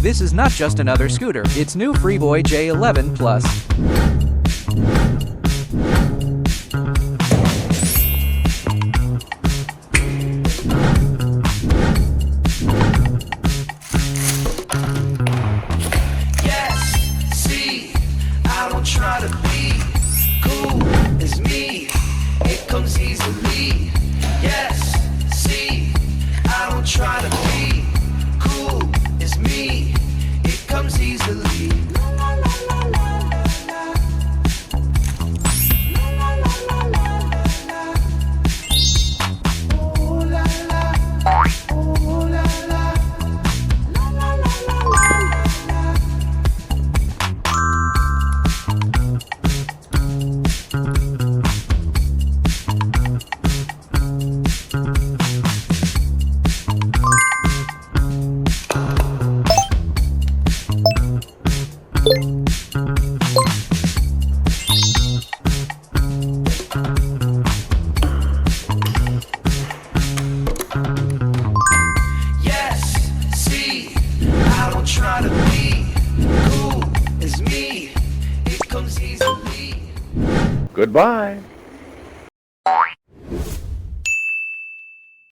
This is not just another scooter, it's new FREEBOY J11 PLUS. Try to be cool as me, it comes easily. Yes, see, I don't try to be cool as me, it comes easily. Try to be cool as me, it comes easily. Goodbye.